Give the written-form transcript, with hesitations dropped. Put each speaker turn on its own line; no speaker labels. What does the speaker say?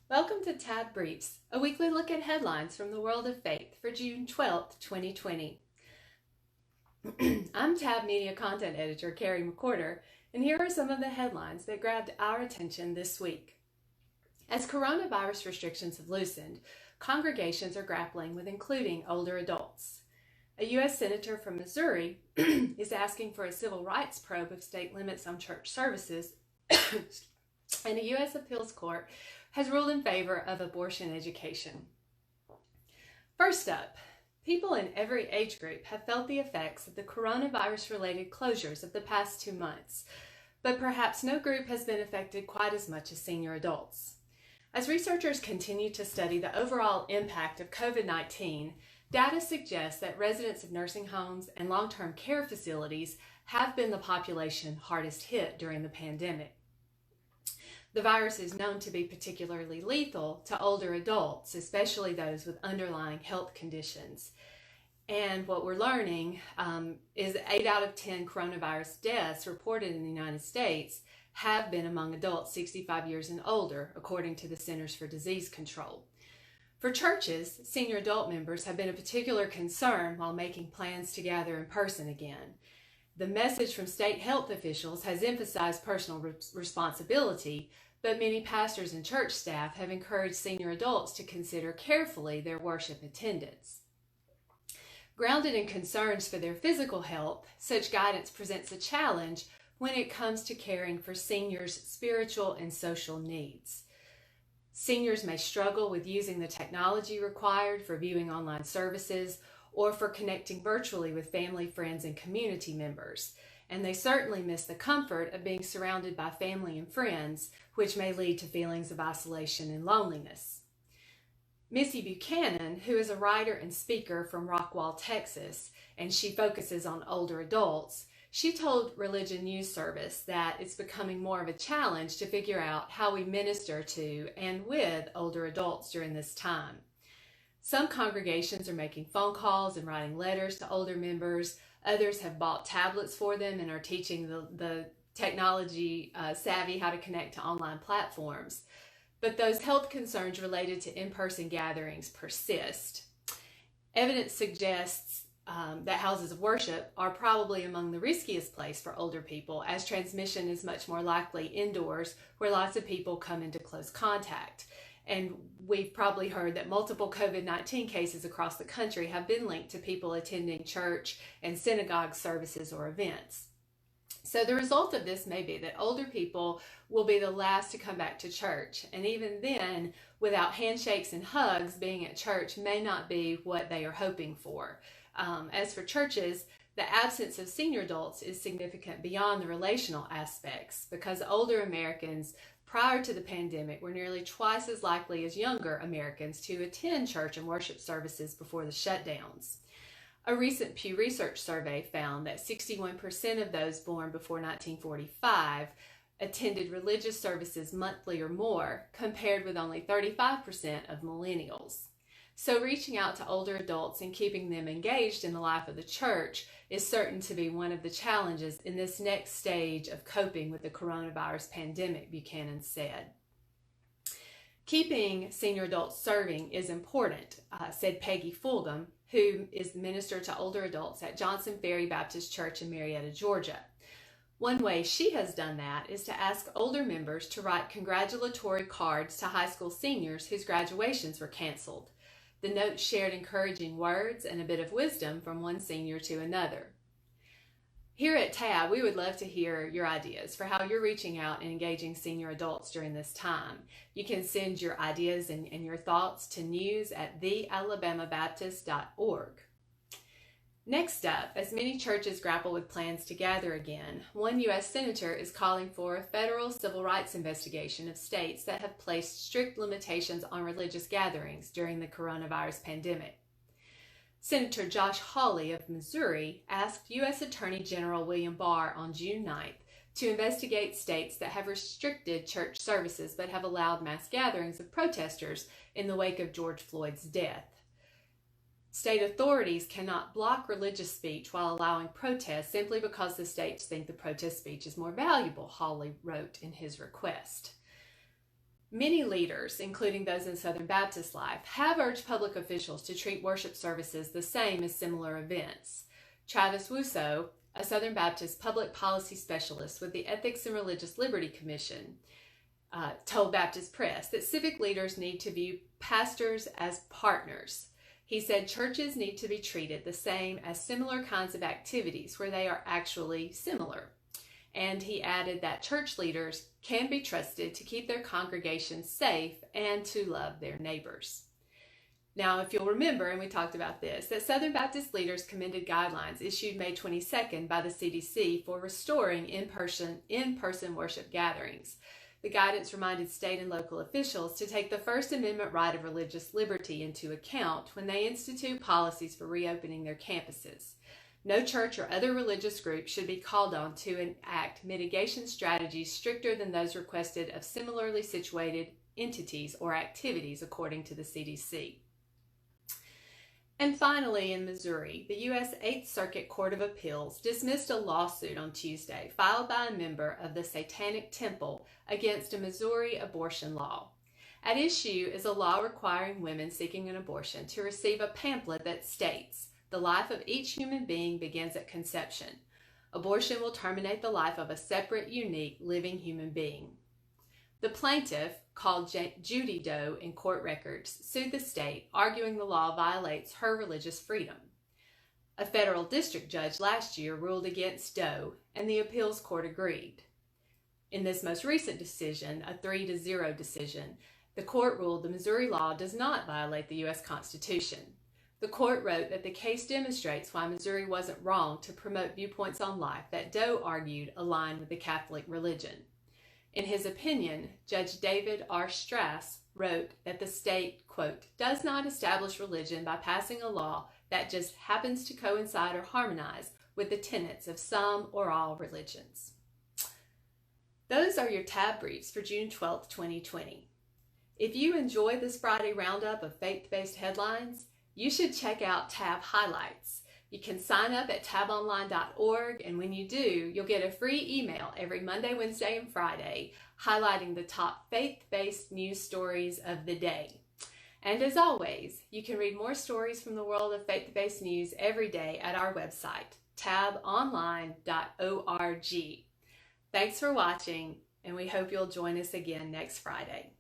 Welcome to Tab Briefs, a weekly look at headlines from the world of faith for June 12th, 2020. I'm Tab Media Content Editor Carrie McCorder, and here are some of the headlines that grabbed our attention this week. As coronavirus restrictions have loosened, congregations are grappling with including older adults. A U.S. Senator from Missouri is asking for a civil rights probe of state limits on church services, and a U.S. appeals court has ruled in favor of abortion education. First up, people in every age group have felt the effects of the coronavirus-related closures of the past 2 months, but perhaps no group has been affected quite as much as senior adults. As researchers continue to study the overall impact of COVID-19, data suggests that residents of nursing homes and long-term care facilities have been the population hardest hit during the pandemic. The virus is known to be particularly lethal to older adults, especially those with underlying health conditions. And what we're learning is 8 out of 10 coronavirus deaths reported in the United States have been among adults 65 years and older, according to the Centers for Disease Control. For churches, senior adult members have been a particular concern while making plans to gather in person again. The message from state health officials has emphasized personal responsibility, but many pastors and church staff have encouraged senior adults to consider carefully their worship attendance. Grounded in concerns for their physical health, such guidance presents a challenge when it comes to caring for seniors' spiritual and social needs. Seniors may struggle with using the technology required for viewing online services or for connecting virtually with family, friends, and community members. And they certainly miss the comfort of being surrounded by family and friends, which may lead to feelings of isolation and loneliness. Missy Buchanan, who is a writer and speaker from Rockwall, Texas, and she focuses on older adults, she told Religion News Service that it's becoming more of a challenge to figure out how we minister to and with older adults during this time. Some congregations are making phone calls and writing letters to older members. Others have bought tablets for them and are teaching the technology savvy how to connect to online platforms. But those health concerns related to in-person gatherings persist. Evidence suggests that houses of worship are probably among the riskiest place for older people, as transmission is much more likely indoors where lots of people come into close contact. And we've probably heard that multiple COVID-19 cases across the country have been linked to people attending church and synagogue services or events. So the result of this may be that older people will be the last to come back to church. And even then, without handshakes and hugs, being at church may not be what they are hoping for. As for churches, the absence of senior adults is significant beyond the relational aspects, because older Americans prior to the pandemic were nearly twice as likely as younger Americans to attend church and worship services before the shutdowns. A recent Pew Research survey found that 61% of those born before 1945 attended religious services monthly or more, compared with only 35% of millennials. So reaching out to older adults and keeping them engaged in the life of the church is certain to be one of the challenges in this next stage of coping with the coronavirus pandemic, Buchanan said. Keeping senior adults serving is important, said Peggy Fulgham, who is the minister to older adults at Johnson Ferry Baptist Church in Marietta, Georgia. One way she has done that is to ask older members to write congratulatory cards to high school seniors whose graduations were canceled. The note shared encouraging words and a bit of wisdom from one senior to another. Here at TAB, we would love to hear your ideas for how you're reaching out and engaging senior adults during this time. You can send your ideas and your thoughts to news@thealabamabaptist.org. Next up, as many churches grapple with plans to gather again, one U.S. Senator is calling for a federal civil rights investigation of states that have placed strict limitations on religious gatherings during the coronavirus pandemic. Senator Josh Hawley of Missouri asked U.S. Attorney General William Barr on June 9th to investigate states that have restricted church services but have allowed mass gatherings of protesters in the wake of George Floyd's death. State authorities cannot block religious speech while allowing protests simply because the states think the protest speech is more valuable, Hawley wrote in his request. Many leaders, including those in Southern Baptist life, have urged public officials to treat worship services the same as similar events. Travis Wusso, a Southern Baptist public policy specialist with the Ethics and Religious Liberty Commission, told Baptist Press that civic leaders need to view pastors as partners. He said churches need to be treated the same as similar kinds of activities where they are actually similar. And he added that church leaders can be trusted to keep their congregations safe and to love their neighbors. Now, if you'll remember, and we talked about this, that Southern Baptist leaders commended guidelines issued May 22nd by the CDC for restoring in-person worship gatherings. The guidance reminded state and local officials to take the First Amendment right of religious liberty into account when they institute policies for reopening their campuses. No church or other religious group should be called on to enact mitigation strategies stricter than those requested of similarly situated entities or activities, according to the CDC. And finally, in Missouri, the U.S. 8th Circuit Court of Appeals dismissed a lawsuit on Tuesday filed by a member of the Satanic Temple against a Missouri abortion law. At issue is a law requiring women seeking an abortion to receive a pamphlet that states, "The life of each human being begins at conception. Abortion will terminate the life of a separate, unique, living human being." The plaintiff, called Judy Doe in court records, sued the state, arguing the law violates her religious freedom. A federal district judge last year ruled against Doe, and the appeals court agreed. In this most recent decision, a 3-0 decision, the court ruled the Missouri law does not violate the U.S. Constitution. The court wrote that the case demonstrates why Missouri wasn't wrong to promote viewpoints on life that Doe argued align with the Catholic religion. In his opinion, Judge David R. Strass wrote that the state, quote, "does not establish religion by passing a law that just happens to coincide or harmonize with the tenets of some or all religions." Those are your tab briefs for June 12, 2020. If you enjoy this Friday roundup of faith-based headlines, you should check out Tab Highlights. You can sign up at tabonline.org, and when you do, you'll get a free email every Monday, Wednesday, and Friday highlighting the top faith-based news stories of the day. And as always, you can read more stories from the world of faith-based news every day at our website, tabonline.org. Thanks for watching, and we hope you'll join us again next Friday.